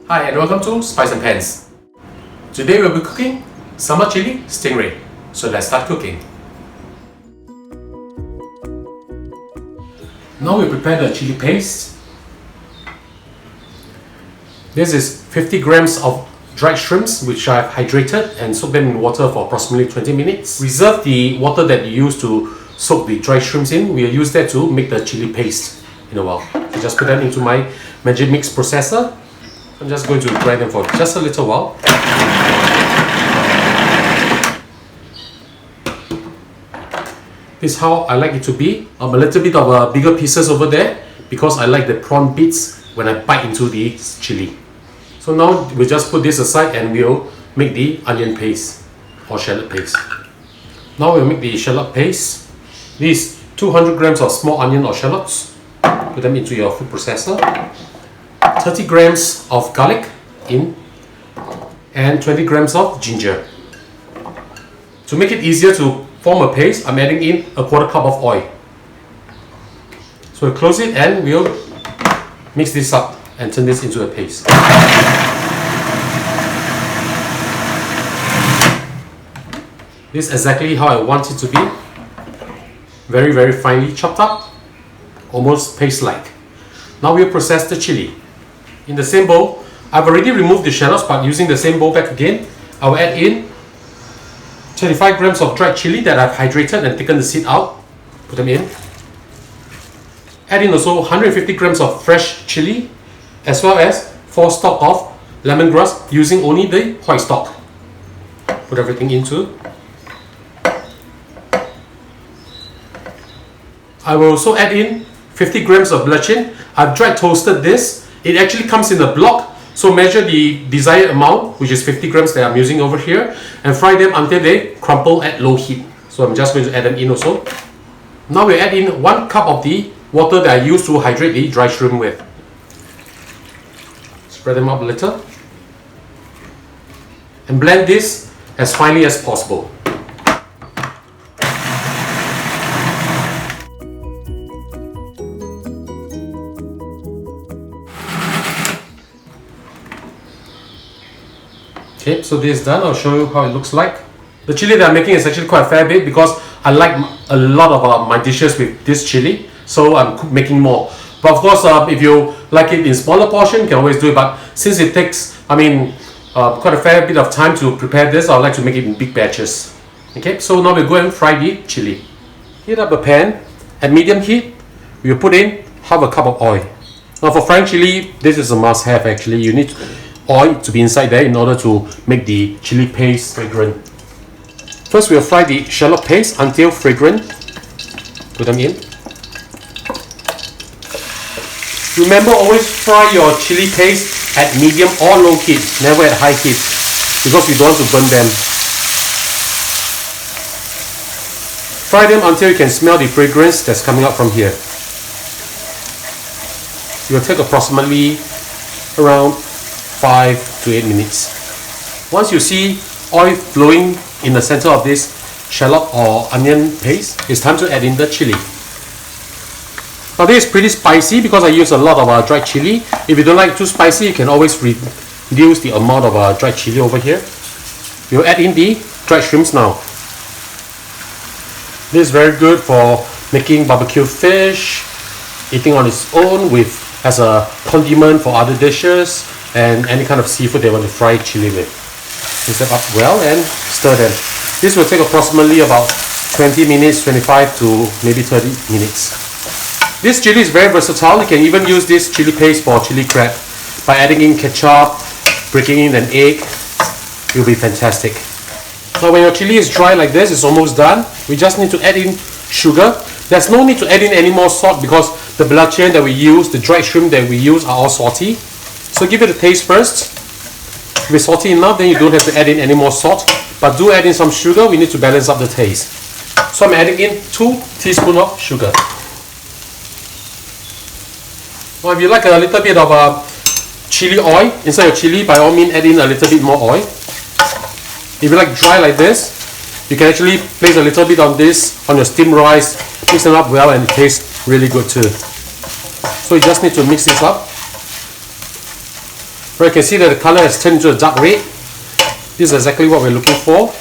Hi and welcome to Spice and Pans. Today we'll be cooking Sambal Chilli Stingray. So let's start cooking. Now we prepare the chili paste. This is 50 grams of dried shrimps which I've hydrated and soaked them in water for approximately 20 minutes. Reserve the water that you use to soak the dried shrimps in. We'll use that to make the chili paste in a while. So just put that into my magic mix processor. I'm just going to grind them for just a little while. This is how I like it to be. A little bit of bigger pieces over there because I like the prawn bits when I bite into the chili. So now we'll just put this aside and we'll make the onion paste or shallot paste. Now we'll make the shallot paste. These 200 grams of small onion or shallots. Put them into your food processor. 30 grams of garlic in and 20 grams of ginger. To make it easier to form a paste, I'm adding in a quarter cup of oil. So we'll close it and we'll mix this up and turn this into a paste. This is exactly how I want it to be. Very, very finely chopped up, almost paste-like. Now we'll process the chili. In the same bowl, I've already removed the shallots, but using the same bowl back again, I'll add in 25 grams of dried chili that I've hydrated and taken the seed out. Put them in. Add in also 150 grams of fresh chili, as well as 4 stalks of lemongrass using only the white stalk. Put everything into. I will also add in 50 grams of bluecheon. I've dry toasted this. It actually comes in a block, so measure the desired amount, which is 50 grams that I'm using over here, and fry them until they crumple at low heat. So I'm just going to add them in also. Now we add in 1 cup of the water that I used to hydrate the dry shrimp with. Spread them up a little. And blend this as finely as possible. Okay, so this is done. I'll show you how it looks like. The chili that I'm making is actually quite a fair bit because I like a lot of my dishes with this chili, so I'm making more. But of course, if you like it in smaller portion, you can always do it. But since it takes, quite a fair bit of time to prepare this, I would like to make it in big batches. Okay, so now we'll go and fry the chili. Heat up a pan at medium heat. We'll put in half a cup of oil. Now for frying chili, this is a must-have actually. You need oil to be inside there in order to make the chili paste fragrant. First we'll fry the shallot paste until fragrant. Put them in. Remember, always fry your chili paste at medium or low heat, never at high heat, because you don't want to burn them. Fry them until you can smell the fragrance that's coming out from here. It will take approximately around 5 to 8 minutes. Once you see oil flowing in the center of this shallot or onion paste, it's time to add in the chili. Now this is pretty spicy because I use a lot of dried chili. If you don't like too spicy, you can always reduce the amount of dried chili over here. We'll add in the dried shrimps now. This is very good for making barbecue fish, eating on its own as a condiment for other dishes, and any kind of seafood they want to fry chili with. Mix them up well and stir them. This will take approximately about 20 minutes, 25 to maybe 30 minutes. This chili is very versatile. You can even use this chili paste for chili crab by adding in ketchup, breaking in an egg. It will be fantastic. Now when your chili is dry like this, it's almost done. We just need to add in sugar. There's no need to add in any more salt because the bluecheon that we use, the dried shrimp that we use are all salty. So give it a taste first. If it's salty enough, then you don't have to add in any more salt. But do add in some sugar. We need to balance up the taste. So I'm adding in 2 teaspoons of sugar. Now if you like a little bit of chili oil inside your chili, by all means add in a little bit more oil. If you like dry like this, you can actually place a little bit of this on your steamed rice, mix them up well, and it tastes really good too. So you just need to mix this up. Right, you can see that the color has turned into a dark red. This is exactly what we're looking for.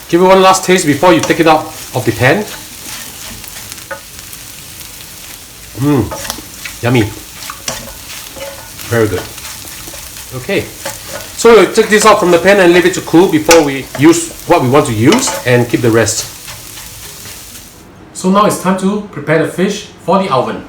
Give it one last taste before you take it out of the pan. Yummy. Very good. Okay, so we'll take this out from the pan and leave it to cool before we use what we want to use and keep the rest. So now it's time to prepare the fish for the oven.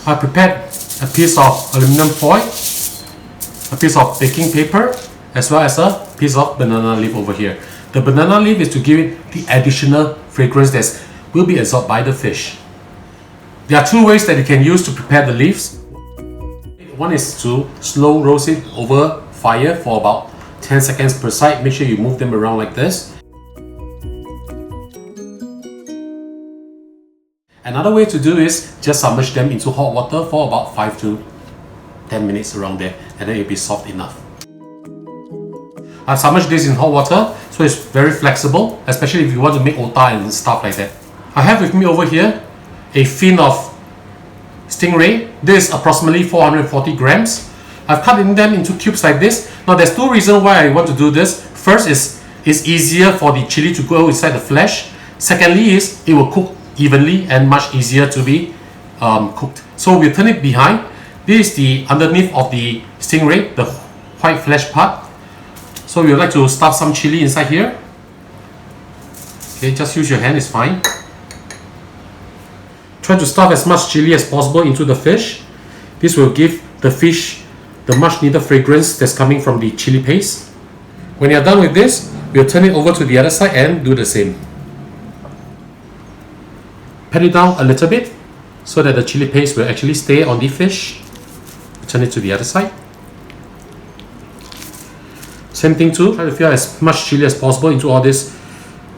I prepared a piece of aluminum foil, a piece of baking paper, as well as a piece of banana leaf over here. The banana leaf is to give it the additional fragrance that will be absorbed by the fish. There are two ways that you can use to prepare the leaves. One is to slow roast it over fire for about 10 seconds per side. Make sure you move them around like this. Another way to do is just submerge them into hot water for about 5 to 10 minutes around there, and then it'll be soft enough. I've submerged this in hot water, so it's very flexible, especially if you want to make otah and stuff like that. I have with me over here a fin of stingray. This is approximately 440 grams. I've cut them into cubes like this. Now there's two reasons why I want to do this. First is it's easier for the chili to go inside the flesh. Secondly is it will cook evenly and much easier to be cooked. So we'll turn it behind. This is the underneath of the stingray, the white flesh part. So we would like to stuff some chili inside here. Okay, just use your hand, it's fine. Try to stuff as much chili as possible into the fish. This will give the fish the much needed fragrance that's coming from the chili paste. When you're done with this, we'll turn it over to the other side and do the same. Pat it down a little bit so that the chili paste will actually stay on the fish. Turn it to the other side. Same thing too, try to fill as much chili as possible into all these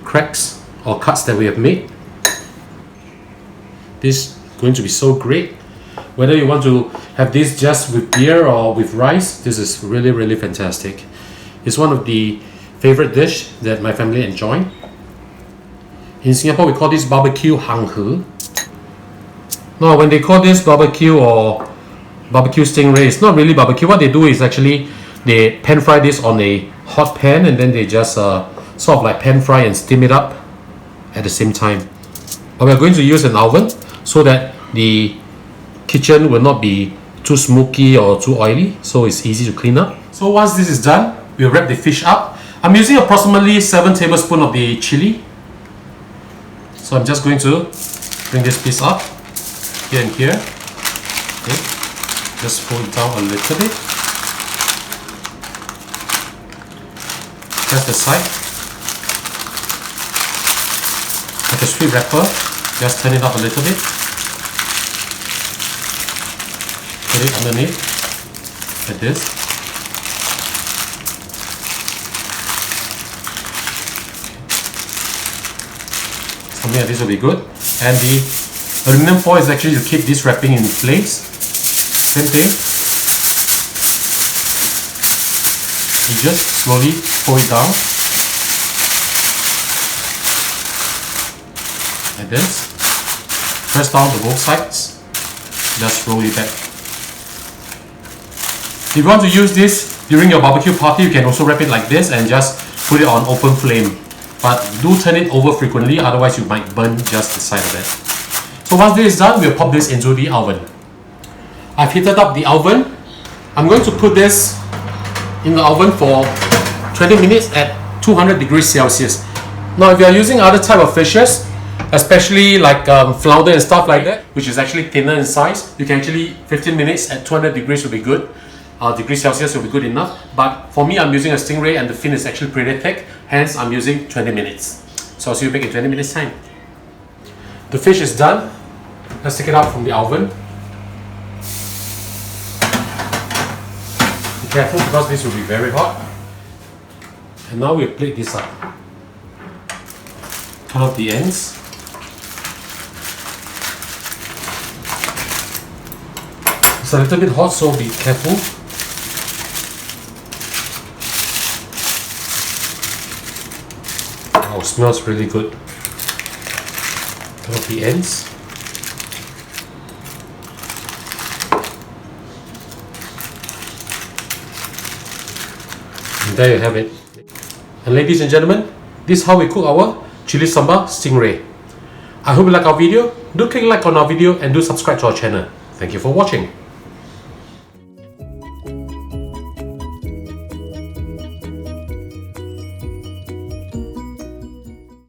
cracks or cuts that we have made. This is going to be so great. Whether you want to have this just with beer or with rice, this is really, really fantastic. It's one of the favorite dish that my family enjoy. In Singapore, we call this barbecue hang he. Now, when they call this barbecue or barbecue stingray, it's not really barbecue. What they do is actually they pan fry this on a hot pan, and then they just sort of like pan fry and steam it up at the same time. But we're going to use an oven so that the kitchen will not be too smoky or too oily, so it's easy to clean up. So once this is done, we'll wrap the fish up. I'm using approximately 7 tablespoons of the chili. So I'm just going to bring this piece up here and here. Okay. Just fold it down a little bit. Just the side. Like a sweet wrapper, just turn it up a little bit. Put it underneath, like this. Something like this will be good. And the aluminum foil is actually to keep this wrapping in place. Same thing. You just slowly fold it down. Like this. Press down to both sides. Just roll it back. If you want to use this during your barbecue party, you can also wrap it like this and just put it on open flame. But do turn it over frequently, otherwise you might burn just the side of it. So once this is done, we'll pop this into the oven. I've heated up the oven. I'm going to put this in the oven for 20 minutes at 200 degrees Celsius. Now if you are using other type of fishes, especially like flounder and stuff like that, which is actually thinner in size, you can actually 15 minutes at 200 degrees will be good. Degrees Celsius will be good enough. But for me, I'm using a stingray and the fin is actually pretty thick, hence I'm using 20 minutes. So I'll see you back in 20 minutes time. The fish is done. Let's take it out from the oven. Be careful because this will be very hot. And now we'll plate this up. Cut off the ends. It's a little bit hot, so be careful. Oh, smells really good. Cut off the ends. And there you have it. And ladies and gentlemen, this is how we cook our chili sambal stingray. I hope you like our video. Do click like on our video and do subscribe to our channel. Thank you for watching.